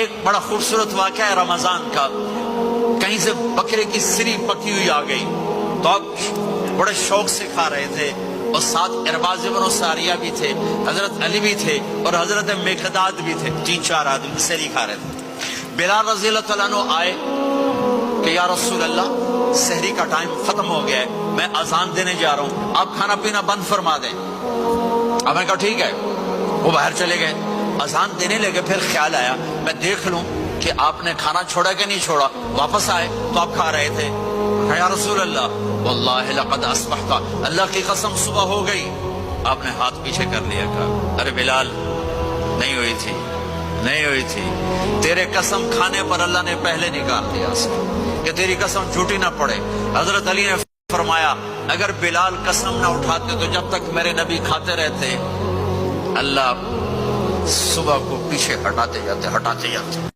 ایک بڑا خوبصورت واقعہ ہے رمضان کا، کہیں سے بکرے کی سری پکی ہوئی آ گئی تو آپ بڑے شوق سے کھا رہے تھے، اور ساتھ ارباز بن ساریہ بھی تھے، حضرت علی بھی تھے اور حضرت مقداد بھی تھے، 3-4 آدمی سری کھا رہے تھے۔ بلال رضی اللہ تعالیٰ عنہ آئے کہ یا رسول اللہ سحری کا ٹائم ختم ہو گیا ہے، میں اذان دینے جا رہا ہوں، آپ کھانا پینا بند فرما دیں۔ اب میں کہا ٹھیک ہے، وہ باہر چلے گئے، اذان دینے لگے، پھر خیال آیا میں دیکھ لوں کہ آپ نے کھانا چھوڑا کہ نہیں چھوڑا، واپس آئے تو آپ کھا رہے تھے۔ یا رسول اللہ واللہ لقد اصبحت، اللہ کی قسم صبح ہو گئی۔ آپ نے ہاتھ پیچھے کر لیا، کہا ارے بلال نہیں ہوئی تھی، نہیں ہوئی تھی، تیرے قسم کھانے پر اللہ نے پہلے نکال دیا کہ تیری قسم جھوٹی نہ پڑے۔ حضرت علی نے فرمایا اگر بلال قسم نہ اٹھاتے تو جب تک میرے نبی کھاتے رہتے اللہ صبح کو پیچھے ہٹاتے جاتے۔